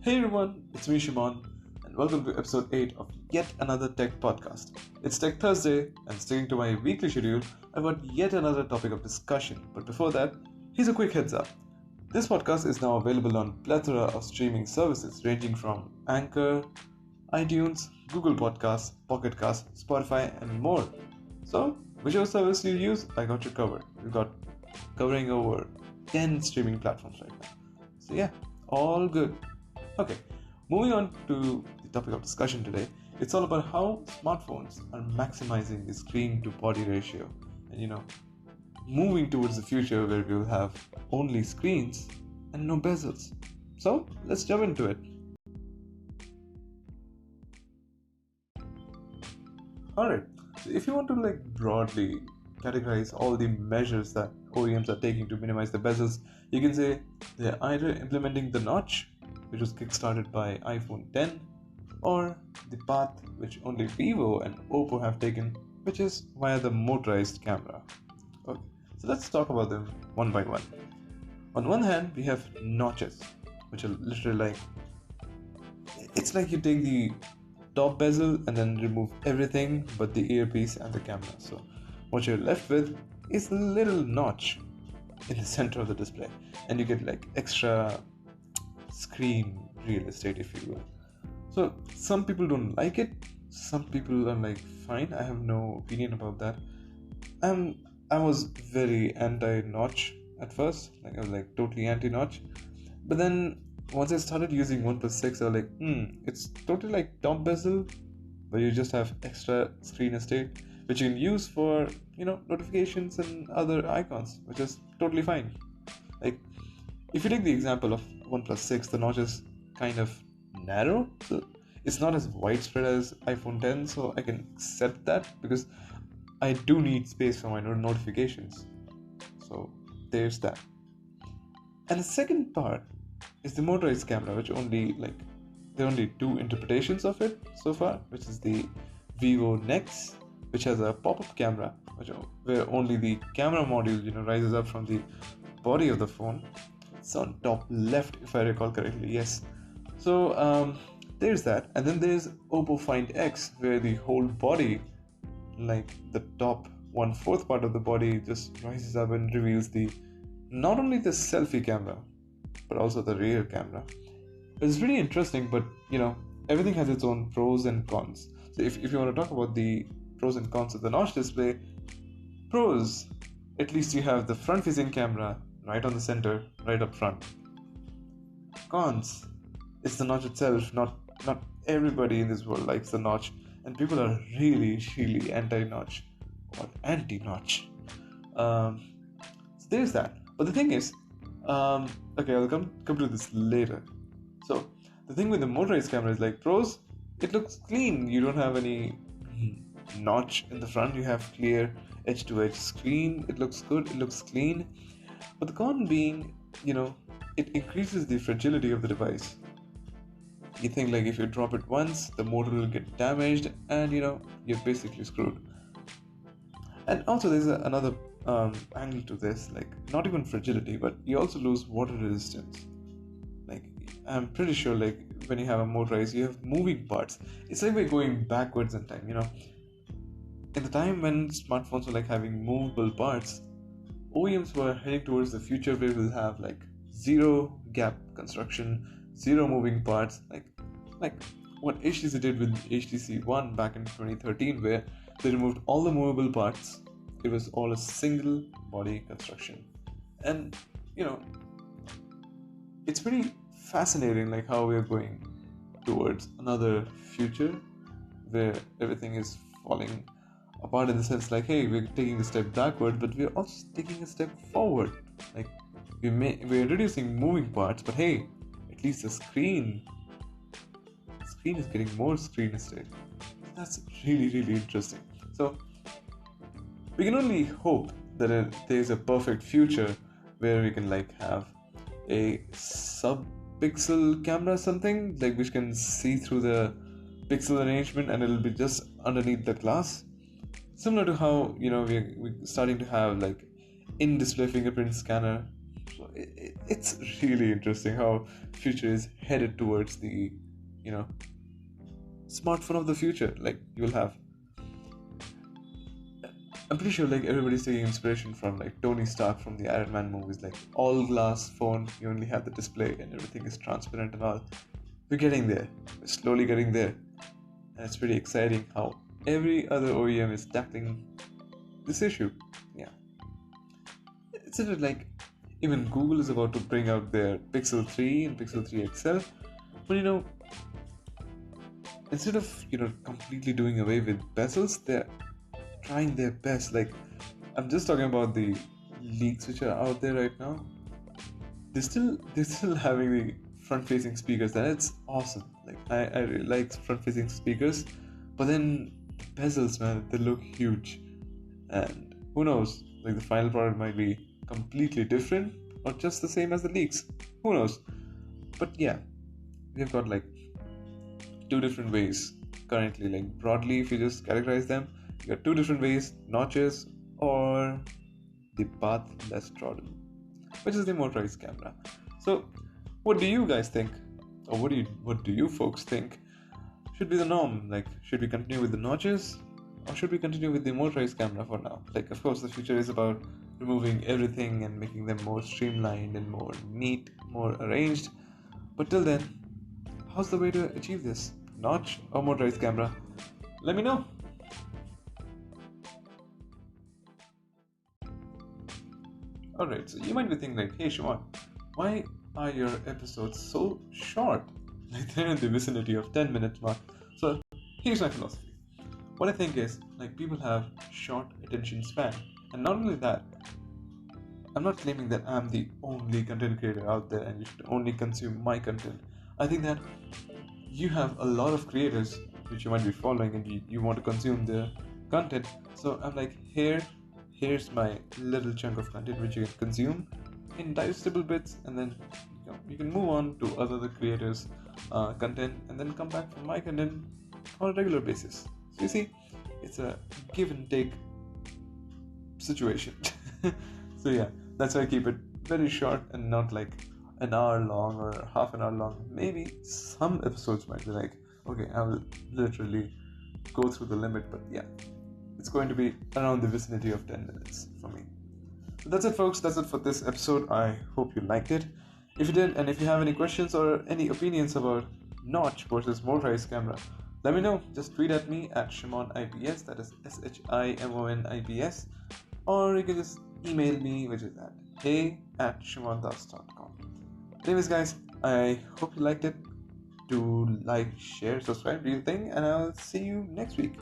Hey everyone, it's me Shimon, and welcome to episode 8 of yet another tech podcast. It's Tech Thursday, and sticking to my weekly schedule, I've got yet another topic of discussion. But before that, here's a quick heads up. This podcast is now available on plethora of streaming services ranging from Anchor, iTunes, Google Podcasts, Pocket Casts, Spotify, and more. So, whichever service you use, I got you covered. We've got covering over 10 streaming platforms right now. So yeah, all good. Okay, moving on to the topic of discussion today. It's all about how smartphones are maximizing the screen to body ratio and moving towards the future where we will have only screens and no bezels. So let's jump into it. Alright, so if you want to broadly categorize all the measures that OEMs are taking to minimize the bezels, you can say they're either implementing the notch, which was kickstarted by iPhone 10, or the path which only Vivo and Oppo have taken, which is via the motorized camera. Okay, so let's talk about them one by one. On one hand, we have notches, which are literally it's like you take the top bezel and then remove everything but the earpiece and the camera. So what you're left with is a little notch in the center of the display, and you get extra screen real estate, if you will. So some people don't like it, some people are fine. I have no opinion about that. I was very anti-notch at first. I was totally anti-notch, but then once I started using OnePlus 6, I was it's totally like top bezel, but you just have extra screen estate which you can use for notifications and other icons, which is totally fine. If you take the example of OnePlus 6, the notch is kind of narrow, so it's not as widespread as iPhone 10, so I can accept that because I do need space for my notifications. So there's that. And the second part is the motorized camera, which there are only two interpretations of it so far, which is the Vivo Nex, which has a pop-up camera, where only the camera module rises up from the body of the phone. It's on top left, if I recall correctly. Yes. So there's that, and then there's Oppo Find X, where the whole body, the top 1/4 part of the body, just rises up and reveals not only the selfie camera, but also the rear camera. It's really interesting, but everything has its own pros and cons. So if you want to talk about the pros and cons of the notch display, pros: at least you have the front-facing camera right on the center, right up front. Cons: it's the notch itself. Not everybody in this world likes the notch, and people are really anti-notch or anti-notch. So there's that. But the thing is, okay, I'll come to this later. So the thing with the motorized camera is pros: it looks clean. You don't have any notch in the front. You have clear edge-to-edge screen. It looks good. It looks clean. But the con being, it increases the fragility of the device. You think if you drop it once, the motor will get damaged, and you're basically screwed. And also there's another angle to this, not even fragility, but you also lose water resistance. I'm pretty sure when you have a motorized, you have moving parts. It's like we're going backwards in time. In the time when smartphones were having movable parts, OEMs were heading towards the future where we'll have zero gap construction, zero moving parts, like what HTC did with HTC One back in 2013, where they removed all the movable parts. It was all a single body construction, and it's pretty fascinating how we're going towards another future where everything is falling apart, in the sense hey, we're taking a step backward, but we're also taking a step forward. We're introducing moving parts, but hey, at least the screen is getting more screen estate. That's really interesting. So we can only hope that there's a perfect future where we can have a sub-pixel camera, something which can see through the pixel arrangement, and it'll be just underneath the glass, similar to how we're starting to have in-display fingerprint scanner So it's really interesting how future is headed towards the, you know, smartphone of the future. Like you'll have, I'm pretty sure like everybody's taking inspiration from like Tony Stark from the Iron Man movies, like all glass phone, you only have the display and everything is transparent and all. We're getting there. We're slowly getting there. And it's pretty exciting how every other OEM is tackling this issue. Yeah. Isn't it like even Google is about to bring out their Pixel 3 and Pixel 3 XL? But instead of completely doing away with bezels, they're trying their best. Like I'm just talking about the leaks which are out there right now. They're still having the front facing speakers, and it's awesome. Like I really like front facing speakers, but then the bezels, man, they look huge. And who knows, like the final product might be completely different or just the same as the leaks. Who knows? But yeah, we've got like two different ways currently. Like broadly, if you just categorize them, you got two different ways: notches or the path less trodden, which is the motorized camera. So what do you guys think, or what do you folks think should be the norm? Like, should we continue with the notches, or should we continue with the motorized camera for now? Like, of course, the future is about removing everything and making them more streamlined and more neat, more arranged. But till then, how's the way to achieve this? Notch or motorized camera? Let me know. Alright, so you might be thinking like, hey Shimon, why are your episodes so short? Like they're in the vicinity of 10 minutes mark. So here's my philosophy. What I think is, like, people have short attention span. And not only that, I'm not claiming that I'm the only content creator out there and you should only consume my content. I think that you have a lot of creators which you might be following and you want to consume their content. So I'm like, here's my little chunk of content which you can consume in digestible bits, and then you can move on to other creators' content and then come back for my content on a regular basis. So you see, it's a give and take situation. So yeah, that's why I keep it very short and not like an hour long or half an hour long. Maybe some episodes might be like, okay, I will literally go through the limit, but yeah, it's going to be around the vicinity of 10 minutes for me. So that's it, folks. That's it for this episode. I hope you liked it. If you did, and if you have any questions or any opinions about notch versus motorized camera, let me know. Just tweet at me at ShimonIPS, that is SHIMONIPS, or you can just email me, which is at hey@shimondas.com. Anyways, guys, I hope you liked it. Do like, share, subscribe, do your thing, and I'll see you next week.